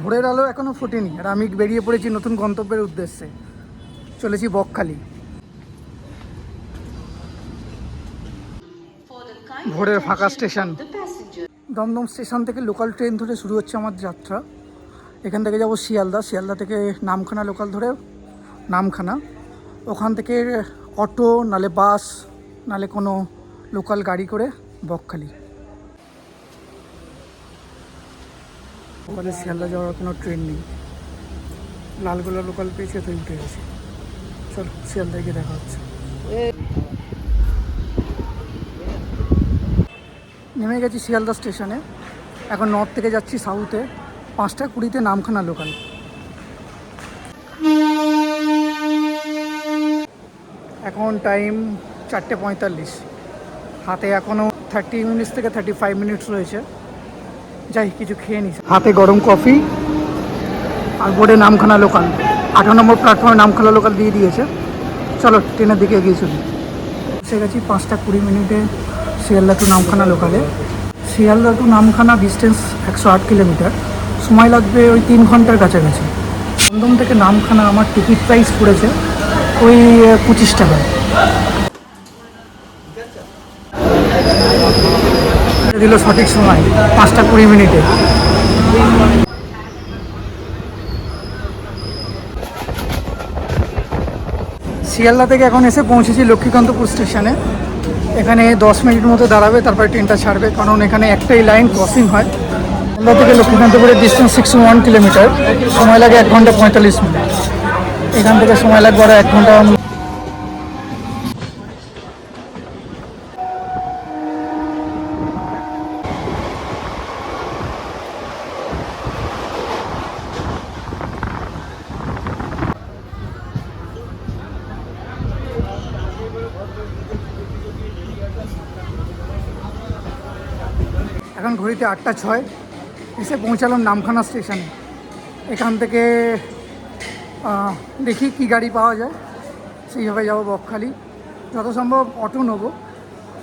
ভোরের আলো এখনও ফোটেনি আর আমি বেরিয়ে পড়েছি নতুন গন্তব্যের উদ্দেশ্যে। চলেছি বকখালি। ভোরের ফাঁকা স্টেশন। দমদম স্টেশন থেকে লোকাল ট্রেন ধরে শুরু হচ্ছে আমার যাত্রা। এখান থেকে যাব শিয়ালদা, শিয়ালদা থেকে নামখানা লোকাল ধরে নামখানা, ওখান থেকে অটো নালে বাস নালে কোনো লোকাল গাড়ি করে বকখালি। ওখানে শিয়ালদা যাওয়ার কোনো ট্রেন নেই, লালগোলা লোকাল পেয়েছে তো উঠে গেছে। চল শিয়ালদায় গিয়ে দেখা হচ্ছে। নেমে গেছি শিয়ালদা স্টেশনে। এখন নর্থ থেকে যাচ্ছি সাউথে। 5টা 20-তে নামখানা লোকাল। এখন টাইম 4:45। হাতে এখনও 30 মিনিটস থেকে 35 মিনিটস রয়েছে। যাই কিছু খেয়ে নিস। হাতে গরম কফি আর বোর্ডে নামখানা লোকাল। 18 নম্বর প্ল্যাটফর্মে নামখানা লোকাল দিয়ে দিয়েছে। চলো ট্রেনের দিকে এগিয়ে চলি। এসে গেছি 5টা 20 মিনিটে শিয়ালদা টু নামখানা লোকালে। Sealdah to Namkhana distance 108 kilometre, সময় লাগবে ওই 3 ঘন্টার কাছাকাছি। দমদম থেকে নামখানা আমার টিকিট প্রাইস পড়েছে ওই 25 টাকা। দিল সঠিক সময় 5টা 20 মিনিটে। শিয়ালদা থেকে এখন এসে পৌঁছেছি লক্ষ্মীকান্তপুর স্টেশনে। এখানে 10 মিনিট মতো দাঁড়াবে, তারপরে ট্রেনটা ছাড়বে, কারণ এখানে একটাই লাইন ক্রসিং হয়। শিয়ালদা থেকে লক্ষ্মীকান্তপুরের ডিস্টেন্স 61 কিলোমিটার, সময় লাগে 1 ঘন্টা 45 মিনিট। এখান থেকে সময় লাগবে আরও 1 ঘন্টা। এখন ঘড়িতে 8:06। এসে পৌঁছালাম নামখানা স্টেশনে। এখান থেকে দেখি কি গাড়ি পাওয়া যায়, সেইভাবে যাবো বকখালি। যত সম্ভব অটো নেবো,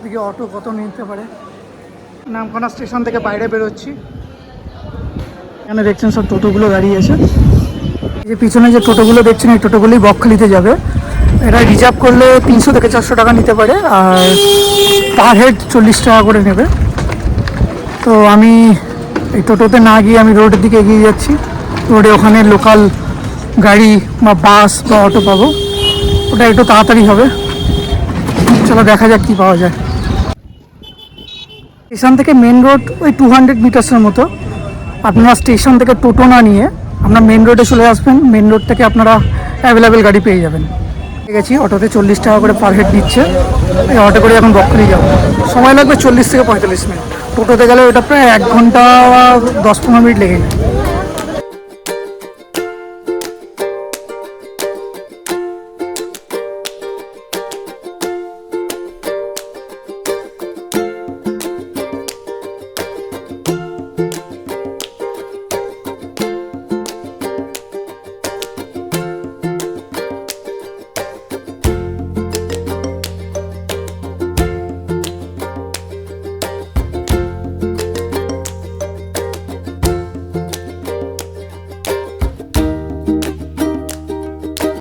দেখি অটো কত নিতে পারে। নামখানা স্টেশন থেকে বাইরে বেরোচ্ছি। এখানে দেখছেন সব টোটোগুলো দাঁড়িয়ে আছে। এই যে পিছনে যে টোটোগুলো দেখছেন, এই টোটোগুলোই বকখালিতে যাবে। এটা রিজার্ভ করলে 300 থেকে 400 টাকা নিতে পারে, আর পার হেড 40 টাকা করে নেবে। তো আমি এই টোটোতে না গিয়ে আমি রোডের দিকে এগিয়ে যাচ্ছি। রোডে ওখানে লোকাল গাড়ি বা বাস বা অটো পাবো, ওটা একটু তাড়াতাড়ি হবে। চলো দেখা যাক কী পাওয়া যায়। স্টেশন থেকে মেন রোড ওই 200 মিটার্সের মতো। আপনারা স্টেশন থেকে টোটো না নিয়ে আপনারা মেন রোডে চলে আসবেন। মেন রোড থেকে আপনারা অ্যাভেলেবেল গাড়ি পেয়ে যাবেন। ঠিক আছে, অটোতে 40 টাকা করে পার হেড দিচ্ছে। এই অটো করে এখন বকখালি যাবো। সময় লাগবে 40 থেকে 45 মিনিট। টোটোতে গেলে ওটা প্রায় 1 ঘন্টা 10-15 মিনিট লেগে যায়।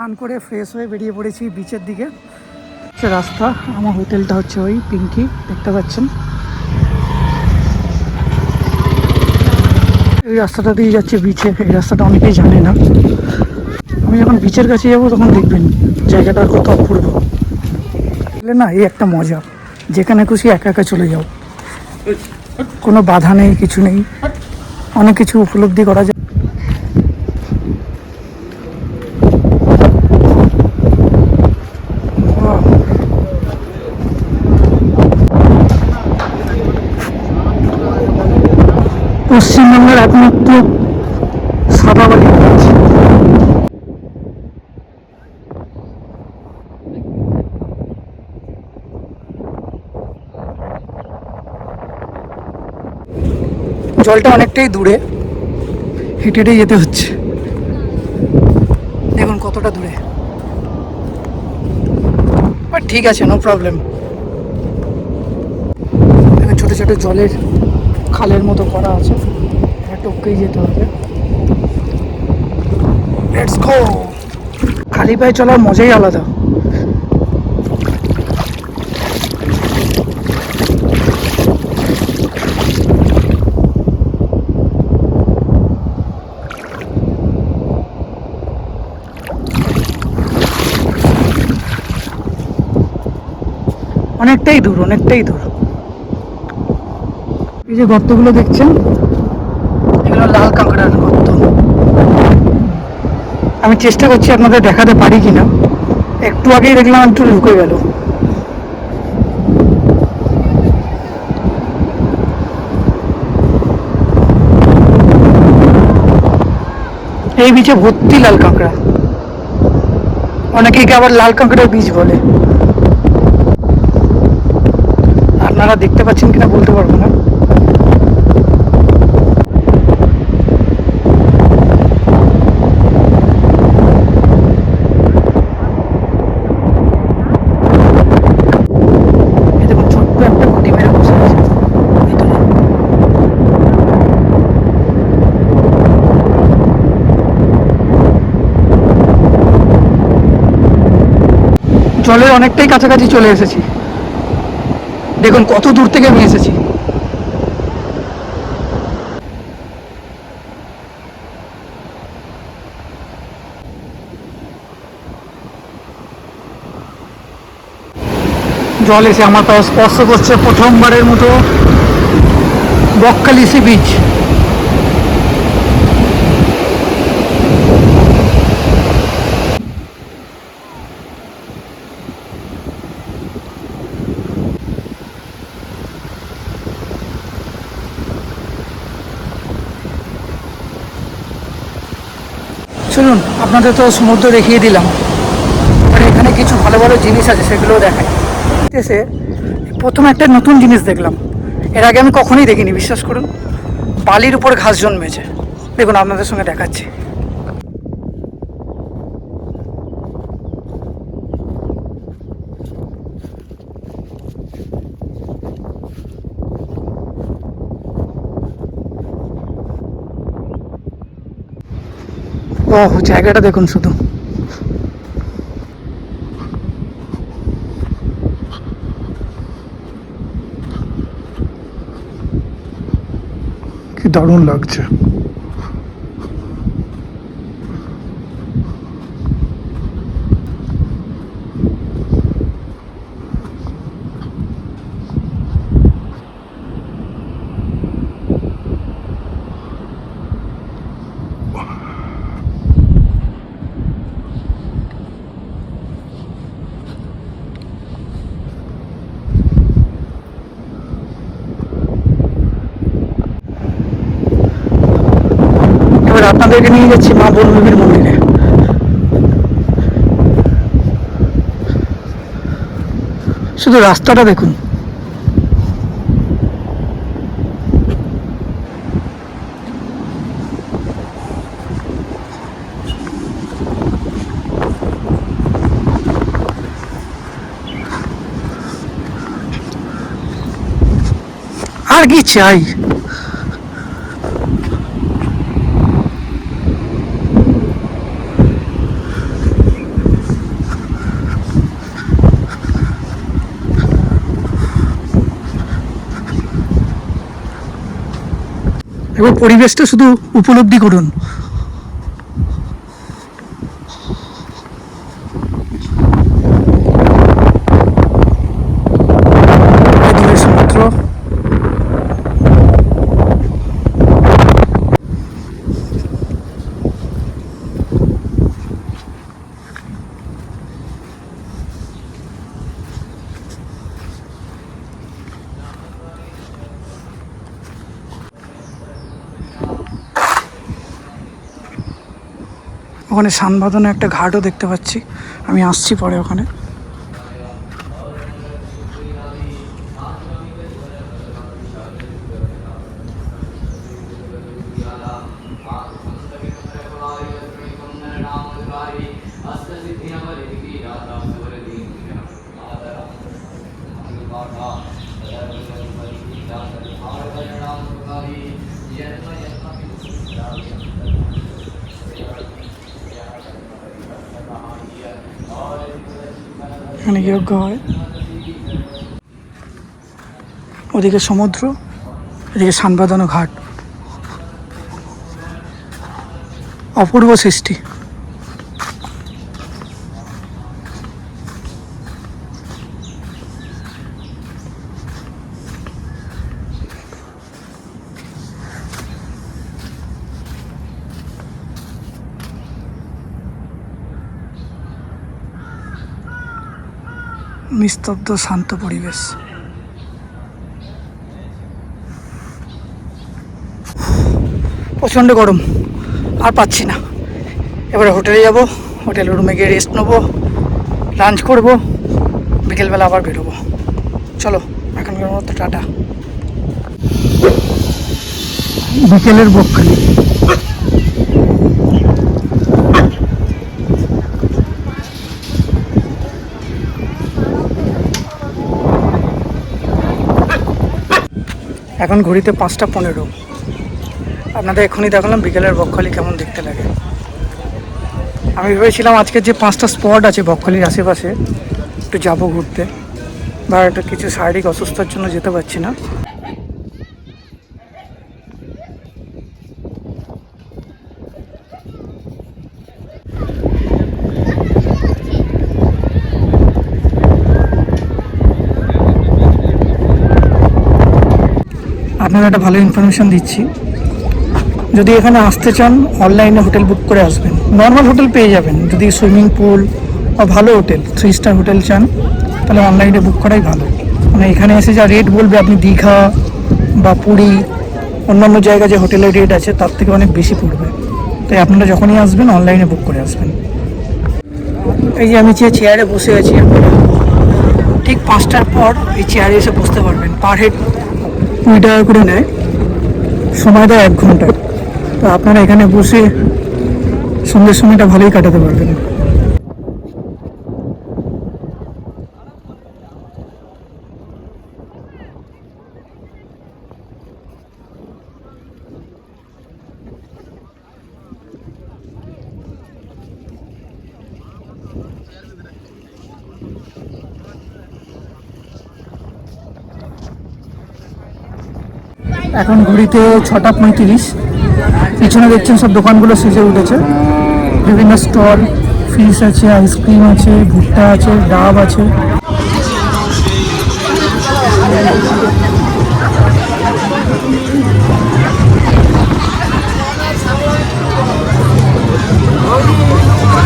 স্নান করে ফ্রেশ হয়ে বেরিয়ে পড়েছি বিচের দিকে। রাস্তা, আমার হোটেলটা হচ্ছে ওই পিঙ্কি, দেখতে পাচ্ছেন। এই রাস্তাটা দিয়ে যাচ্ছে বিচে। এই রাস্তাটা অনেকেই জানে না। আমি যখন বিচের কাছে যাবো তখন দেখবেন জায়গাটা কত অপূর্ব। না, এই একটা মজা, যেখানে খুশি একা একা চলে যাও, কোনো বাধা নেই, কিছু নেই, অনেক কিছু উপলব্ধি করা যায়। পশ্চিমবঙ্গের একমাত্র সাদাবালি গাছ। জলটা অনেকটাই দূরে, হেঁটে হেঁটে যেতে হচ্ছে। দেখুন কতটা দূরে, বাট ঠিক আছে, নো প্রবলেম। ছোটো ছোটো জলের খালের মতো করা আছে, টপকেই যেতে হবে। Let's go. খালি পায়ে চলার মজাই আলাদা। অনেকটাই দূর, অনেকটাই দূর। এই যে গর্তগুলো দেখছেন, এগুলো লাল কাঁকড়ার গর্ত। আমি চেষ্টা করছি আপনাদের দেখাতে পারি কিনা। একটু আগেই দেখলাম একটু ঢুকে গেল। এই বীজে ভর্তি লাল কাঁকড়া। অনেকেই আবার লাল কাঁকড়ার বীজ বলে। আপনারা দেখতে পাচ্ছেন কিনা বলতে পারবো না। জলের অনেকটাই কাছাকাছি চলে এসেছি। দেখুন কত দূর থেকে আমি এসেছি। জল এসে আমার পায়ে স্পর্শ করছে প্রথমবারের মতো বকখালি সি বিচ। শুনুন, আপনাদের তো সমুদ্র দেখিয়ে দিলাম, আর এখানে কিছু ভালো ভালো জিনিস আছে, সেগুলোও দেখাই। এসে প্রথম একটা নতুন জিনিস দেখলাম, এর আগে আমি কখনোই দেখিনি, বিশ্বাস করুন। বালির উপর ঘাস জন্মেছে। দেখুন আপনাদের সঙ্গে দেখাচ্ছি। ও জায়গাটা দেখুন শুধু। কি দারুণ লাগছে। এবার আপনাদেরকে নিয়ে যাচ্ছি মা বনবিবির মন্দিরে। শুধু রাস্তাটা দেখুন। আর কি চাই। এবার পরিবেশটা শুধু উপলব্ধি করুন। সমুদ্র, ওখানে সানবাঁধানো একটা ঘাটও দেখতে পাচ্ছি। আমি আসছি পরে ওখানে। এখানে যজ্ঞ হয়। ওদিকে সমুদ্র, এদিকে সানবাঁধানো ঘাট, অপূর্ব সৃষ্টি। নিস্তব্ধ শান্ত পরিবেশ। প্রচণ্ড গরম, আর পাচ্ছি না। এবারে হোটেলে যাব, হোটেলের রুমে গিয়ে রেস্ট নেবো, লাঞ্চ করব, বিকেলবেলা আবার বেরোবো। চলো এখনকার মতো টাটা। বিকেলের বকখালি। এখন ঘড়িতে 5টা 15। আপনাদের এখনই দেখালাম বিকেলের বকখালি কেমন দেখতে লাগে। আমি ভেবেছিলাম আজকের যে 5টা স্পট আছে বকখালির আশেপাশে একটু যাবো ঘুরতে, বা একটা কিছু শারীরিক অসুস্থতার জন্য যেতে পারছি না। আপনারা একটা ভালো ইনফরমেশন দিচ্ছি, যদি এখানে আসতে চান অনলাইনে হোটেল বুক করে আসবেন। নর্মাল হোটেল পেয়ে যাবেন, যদি সুইমিং পুল বা ভালো হোটেল 3 স্টার হোটেল চান তাহলে অনলাইনে বুক করাই ভালো। মানে এখানে এসে যা রেট বলবে, আপনি দীঘা বা পুরী অন্যান্য জায়গায় যে হোটেলের রেট আছে তার থেকে অনেক বেশি পড়বে। তাই আপনারা যখনই আসবেন অনলাইনে বুক করে আসবেন। এই যে আমি যে চেয়ারে বসে আছি, ঠিক 5টার পর এই চেয়ারে এসে বসতে পারবেন। পার হেড 20 টাকা করে নেয়, সময় দেয় 1 ঘন্টা। তো আপনারা এখানে বসে সন্ধ্যের সময়টা ভালোই কাটাতে পারবেন। এখন ঘড়িতে 6টা 35। পিছনে দেখছেন সব দোকানগুলো সেজে উঠেছে, বিভিন্ন স্টল, ফিশ আছে, আইসক্রিম আছে, ভুট্টা আছে, ডাব আছে।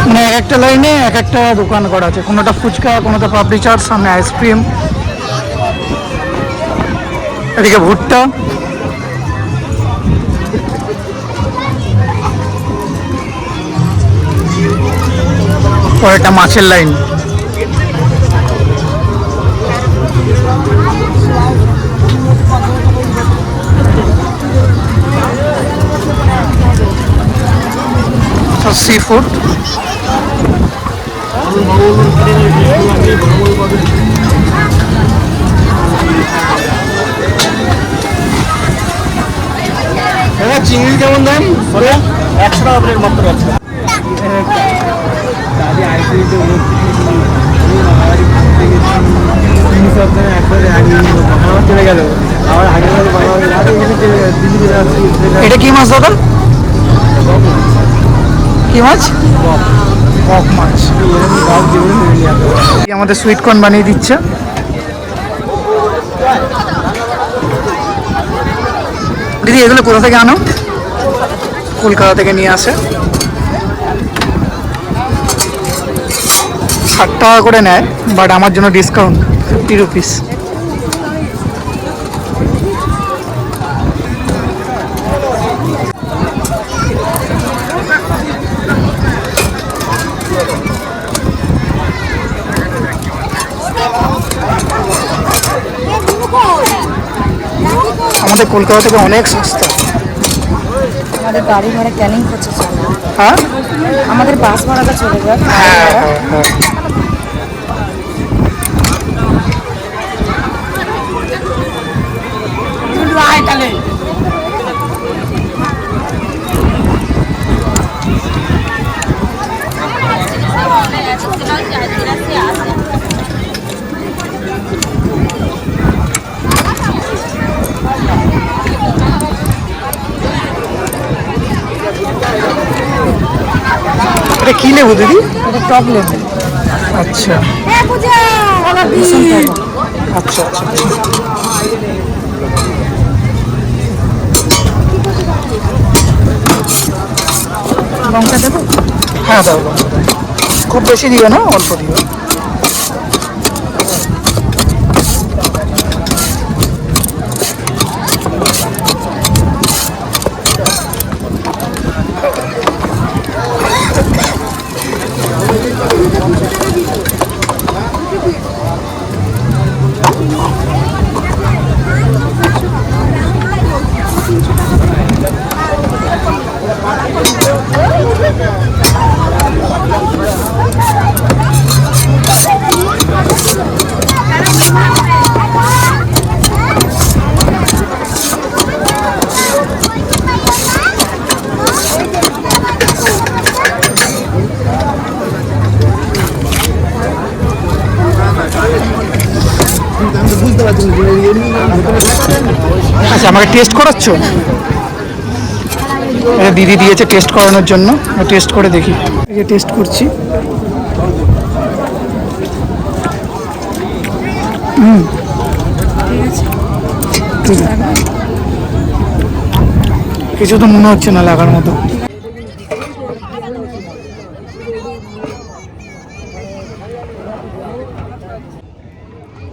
মানে এক একটা লাইনে এক একটা দোকান করা আছে, কোনোটা ফুচকা, কোনোটা পাপড়ি চাট, সামনে আইসক্রিম, এদিকে ভুট্টা। পরেরটা মাছের লাইন। Sea food. চিংড়ি কেমন দাম? 100 টাকা প্লেট মাত্র। চলে গেল আবার আগে। এটা কি মাছ দাদা? কি মাছ? বক মাছ। আমাদের সুইট কর্ন বানিয়ে দিচ্ছে। দিদি এগুলো কোথা থেকে আনো? কলকাতা থেকে নিয়ে আসে। 60 টাকা করে নেয়, বাট আমার জন্য ডিসকাউন্ট 50 রুপিস। আমাদের কলকাতা থেকে অনেক সস্তা। আমাদের গাড়ি ভাড়া ক্যানিং করছে, হ্যাঁ আমাদের বাস ভাড়াটা চলে যাক। কি লেবু দিদি? এটা টক লেবু। আচ্ছা ভীষণ টক। আচ্ছা আচ্ছা লঙ্কা দেবো? হ্যাঁ দাও লঙ্কা দাও। খুব বেশি দিও না, অল্প দিও। আচ্ছা আমাকে টেস্ট করাচ্ছ? এটা দিদি দিয়েছে টেস্ট করানোর জন্য, টেস্ট করে দেখি। এই যে টেস্ট করছি। ঠিক আছে, কিছু তো মনে হচ্ছে না লাগার মতো।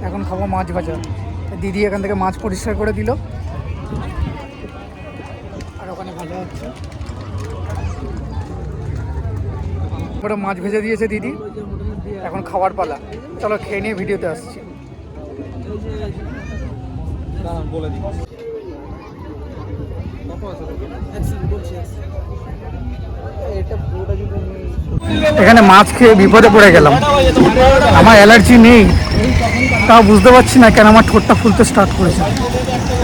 এখন খাবো মাছ ভাজা। দিদি এখান থেকে মাছ পরিষ্কার করে দিল, আর ওখানে ভাজা হচ্ছে। ওটা মাছ ভেজে দিয়েছে দিদি, এখন খাওয়ার পালা। চলো খেয়ে নিয়ে ভিডিওতে আসছি। এখানে মাছ খেয়ে বিপদে পড়ে গেলাম। আমার অ্যালার্জি নেই, তাও বুঝতে পারছি না কেন আমার ঠোঁটটা ফুলতে স্টার্ট করেছে।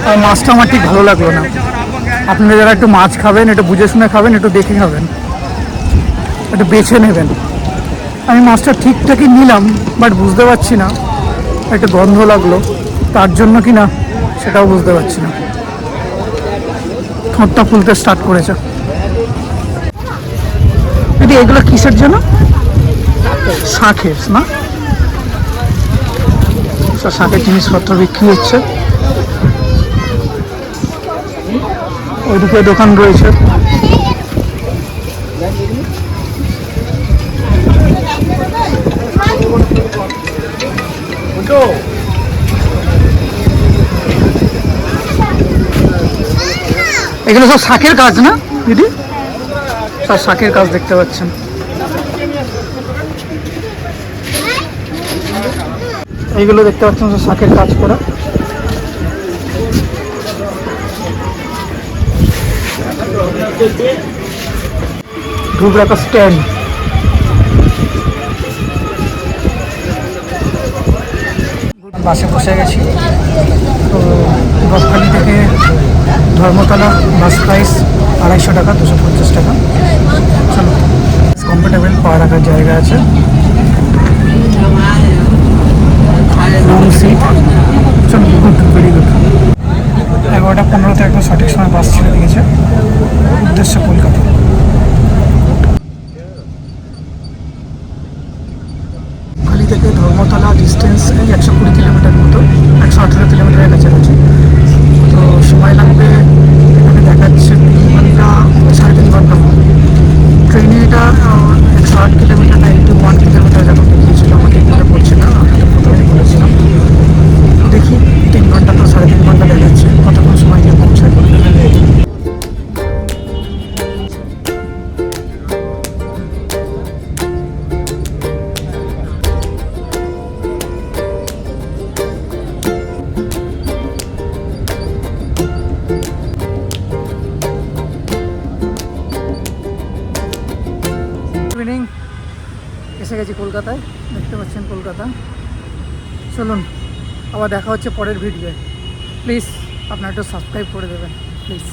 আর মাছটা আমার ঠিক ভালো লাগলো না। আপনারা যারা একটু মাছ খাবেন, একটু বুঝে শুনে খাবেন, একটু দেখে খাবেন, একটু বেছে নেবেন। আমি মাছটা ঠিকঠাকই নিলাম, বাট বুঝতে পারছি না, একটা গন্ধ লাগলো, তার জন্য কি না সেটাও বুঝতে পারছি না। ঠোঁটটা ফুলতে স্টার্ট করেছে। দিদি এগুলো কিসের জন্য? শাঁখের না? শাঁখের জিনিসপত্র বিক্রি হচ্ছে। ওইদিকে দোকান রয়েছে। এগুলো সব শাঁখের কাজ না দিদি? সব শাঁখের কাজ দেখতে পাচ্ছেন। এইগুলো দেখতে পাচ্ছেন সব শাঁখের কাজ করা। ধূপ রাখা স্ট্যান্ড। বাসে বসে গেছি। তো বকখালি থেকে ধর্মতলা বাস প্রাইস 250 টাকা, 250 টাকা। চলো, কমফোর্টেবল পা রাখার জায়গা আছে, লং সিট। চলো, গুড, ভেরি গুড। 11:15 একদম সঠিক সময় বাস ছেড়ে দিয়েছে, উদ্দেশ্য কলকাতা। খালি থেকে ধর্মতলা ডিস্টেন্স এই 120 কিলোমিটার মতো, 118 কিলোমিটারের কাছাকাছি। তো সময় লাগবে, এখানে দেখাচ্ছে 3 ঘন্টা, 3.5 ঘন্টা। ট্রেনে এটা 108 কিলোমিটার না 81 কিলোমিটার যখন দেখিয়েছিল, আমাকে মনে পড়ছে না, আমি তো প্রথমেই বলেছিলাম। দেখি 3 ঘন্টা তো 3.5 ঘন্টা দেখাচ্ছে, কতক্ষণ সময় গিয়ে পৌঁছায়। ইভিনিং এসে গেছি কলকাতায়, দেখতে পাচ্ছেন কলকাতা। চলুন আবার দেখা হচ্ছে পরের ভিডিওয়ে। প্লিজ আপনারা একটু সাবস্ক্রাইব করে দেবেন প্লিজ।